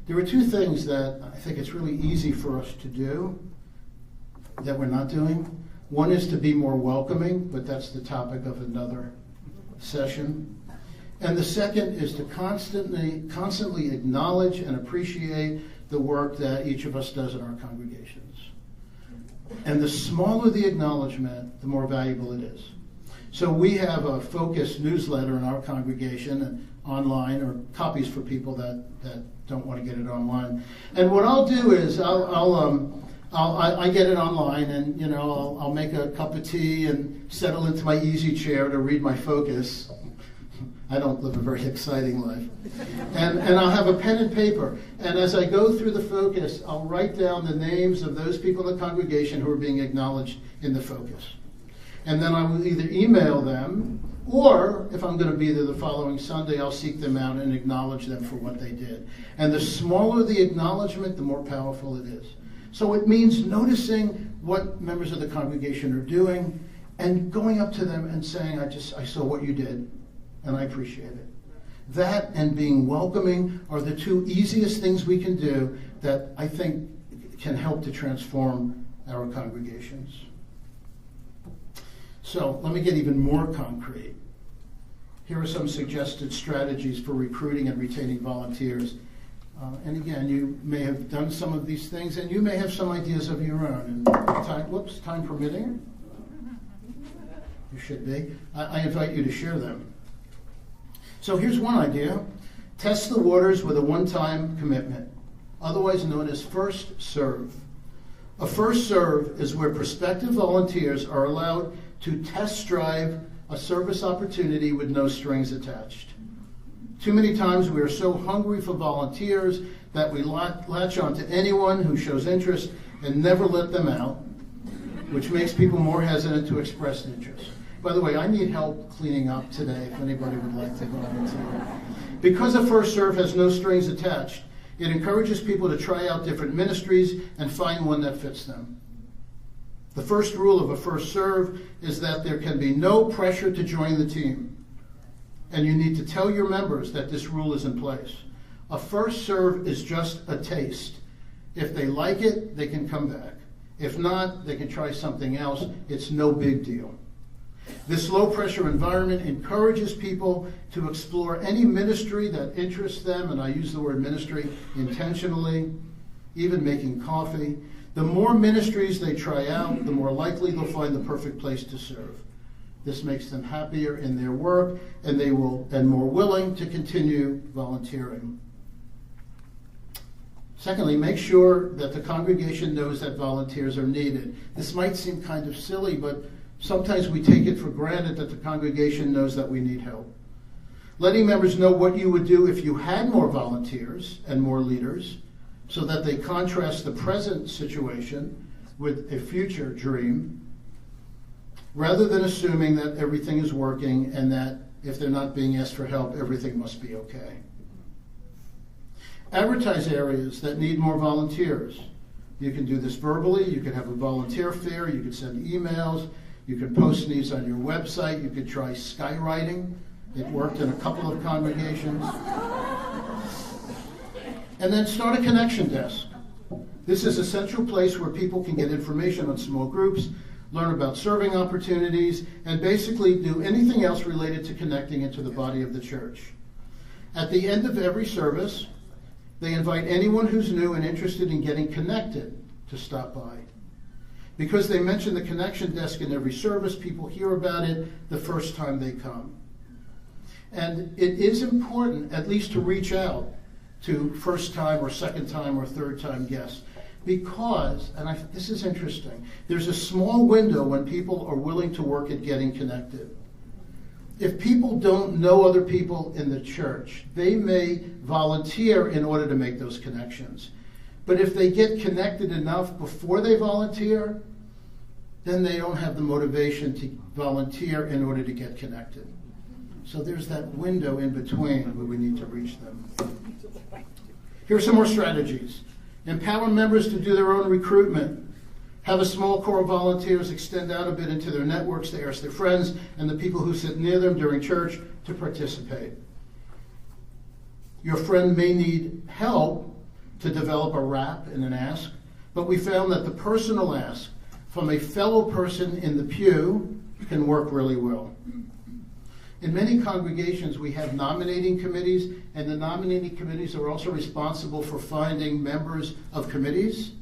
There are two things that I think it's really easy for us to do that we're not doing. One is to be more welcoming, but that's the topic of another session. And the second is to constantly acknowledge and appreciate the work that each of us does in our congregations. And the smaller the acknowledgement, the more valuable it is. So we have a focused newsletter in our congregation and online, or copies for people that don't want to get it online. And what I'll do is I get it online, and I'll make a cup of tea and settle into my easy chair to read my focus. I don't live a very exciting life. And I'll have a pen and paper. And as I go through the focus, I'll write down the names of those people in the congregation who are being acknowledged in the focus. And then I will either email them, or if I'm going to be there the following Sunday, I'll seek them out and acknowledge them for what they did. And the smaller the acknowledgement, the more powerful it is. So it means noticing what members of the congregation are doing and going up to them and saying, I saw what you did, and I appreciate it. That and being welcoming are the two easiest things we can do that I think can help to transform our congregations. So let me get even more concrete. Here are some suggested strategies for recruiting and retaining volunteers. And again, you may have done some of these things, and you may have some ideas of your own. And time permitting, you should be. I invite you to share them. So here's one idea. Test the waters with a one-time commitment, otherwise known as first serve. A first serve is where prospective volunteers are allowed to test drive a service opportunity with no strings attached. Too many times we are so hungry for volunteers that we latch on to anyone who shows interest and never let them out, which makes people more hesitant to express interest. By the way, I need help cleaning up today if anybody would like to volunteer. Because a first serve has no strings attached, it encourages people to try out different ministries and find one that fits them. The first rule of a first serve is that there can be no pressure to join the team. And you need to tell your members that this rule is in place. A first serve is just a taste. If they like it, they can come back. If not, they can try something else. It's no big deal. This low-pressure environment encourages people to explore any ministry that interests them, and I use the word ministry intentionally, even making coffee. The more ministries they try out, the more likely they'll find the perfect place to serve. This makes them happier in their work, and more willing to continue volunteering. Secondly, make sure that the congregation knows that volunteers are needed. This might seem kind of silly, but sometimes we take it for granted that the congregation knows that we need help. Letting members know what you would do if you had more volunteers and more leaders, so that they contrast the present situation with a future dream, rather than assuming that everything is working and that if they're not being asked for help, everything must be okay. Advertise areas that need more volunteers. You can do this verbally. You can have a volunteer fair. You can send emails. You can post these on your website. You could try skywriting. It worked in a couple of congregations. And then start a connection desk. This is a central place where people can get information on small groups, learn about serving opportunities, and basically do anything else related to connecting into the body of the church. At the end of every service, they invite anyone who's new and interested in getting connected to stop by. Because they mention the connection desk in every service, people hear about it the first time they come. And it is important at least to reach out to first-time or second-time or third-time guests. Because, and this is interesting, there's a small window when people are willing to work at getting connected. If people don't know other people in the church, they may volunteer in order to make those connections. But if they get connected enough before they volunteer, then they don't have the motivation to volunteer in order to get connected. So there's that window in between where we need to reach them. Here are some more strategies. Empower members to do their own recruitment. Have a small core of volunteers extend out a bit into their networks to ask their friends and the people who sit near them during church to participate. Your friend may need help to develop a rap and an ask, but we found that the personal ask from a fellow person in the pew can work really well. In many congregations, we have nominating committees, and the nominating committees are also responsible for finding members of committees.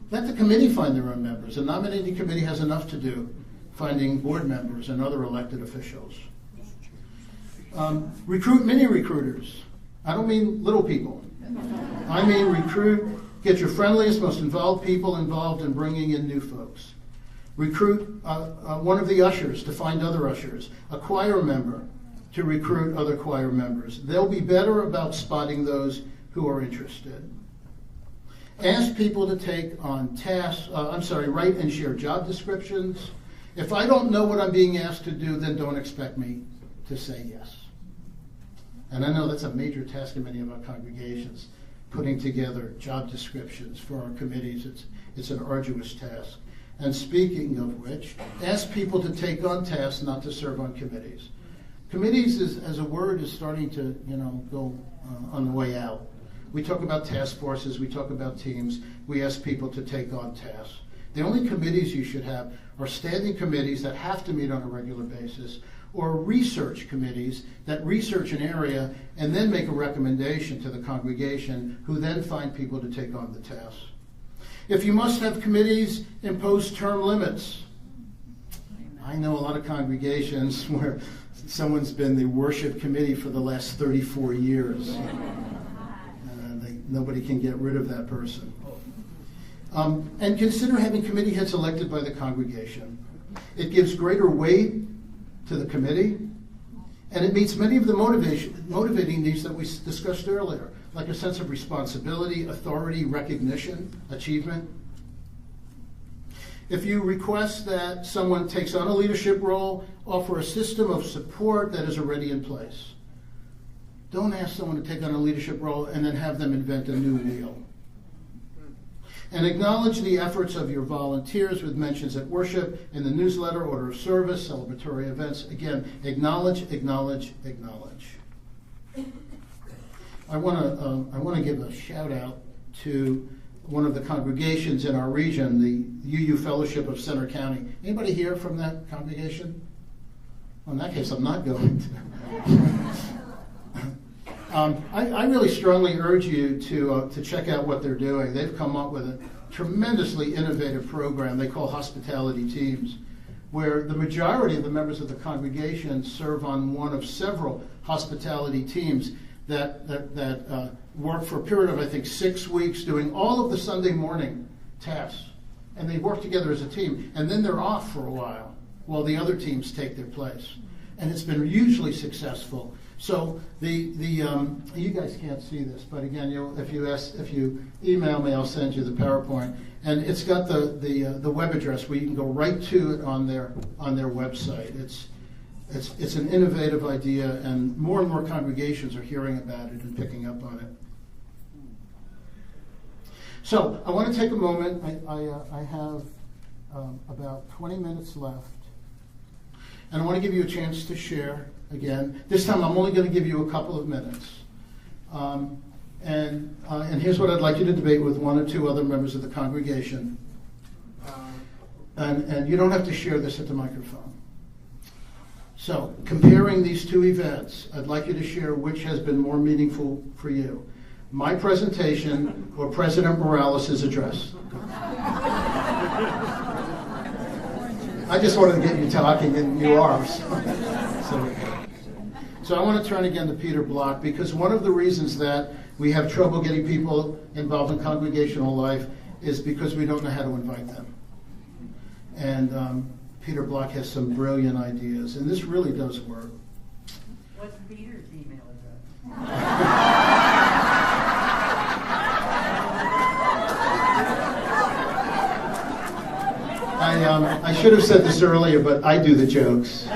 Let the committee find their own members. The nominating committee has enough to do finding board members and other elected officials. Recruit mini recruiters. I don't mean little people. I mean get your friendliest, most involved people involved in bringing in new folks. Recruit one of the ushers to find other ushers, a choir member to recruit other choir members. They'll be better about spotting those who are interested. Ask people to take on tasks, write and share job descriptions. If I don't know what I'm being asked to do, then don't expect me to say yes. And I know that's a major task in many of our congregations, putting together job descriptions for our committees. It's an arduous task. And speaking of which, ask people to take on tasks, not to serve on committees. Committees as a word is starting to go on the way out. We talk about task forces, we talk about teams, we ask people to take on tasks. The only committees you should have are standing committees that have to meet on a regular basis, or research committees that research an area and then make a recommendation to the congregation, who then find people to take on the tasks. If you must have committees, impose term limits. I know a lot of congregations where someone's been the worship committee for the last 34 years. Nobody can get rid of that person. And consider having committee heads elected by the congregation. It gives greater weight to the committee, and it meets many of the motivating needs that we discussed earlier, like a sense of responsibility, authority, recognition, achievement. If you request that someone takes on a leadership role, offer a system of support that is already in place. Don't ask someone to take on a leadership role and then have them invent a new wheel. And acknowledge the efforts of your volunteers with mentions at worship, in the newsletter, order of service, celebratory events. Again, acknowledge, acknowledge, acknowledge. I want to give a shout out to one of the congregations in our region, the UU Fellowship of Center County. Anybody here from that congregation? Well, in that case, I'm not going to. I really strongly urge you to check out what they're doing. They've come up with a tremendously innovative program they call hospitality teams, where the majority of the members of the congregation serve on one of several hospitality teams that work for a period of, I think, 6 weeks, doing all of the Sunday morning tasks. And they work together as a team, and then they're off for a while the other teams take their place. And it's been hugely successful. So you guys can't see this, but again, if you email me, I'll send you the PowerPoint, and it's got the web address where you can go right to it on their website. It's an innovative idea, and more congregations are hearing about it and picking up on it. So I want to take a moment. I have about 20 minutes left, and I want to give you a chance to share. Again, this time I'm only going to give you a couple of minutes. And here's what I'd like you to debate with one or two other members of the congregation. And you don't have to share this at the microphone. So, comparing these two events, I'd like you to share which has been more meaningful for you. My presentation or President Morales' address. I just wanted to get you talking, and you are. So I want to turn again to Peter Block, because one of the reasons that we have trouble getting people involved in congregational life is because we don't know how to invite them. And Peter Block has some brilliant ideas, and this really does work. What's Peter's email address? I should have said this earlier, but I do the jokes.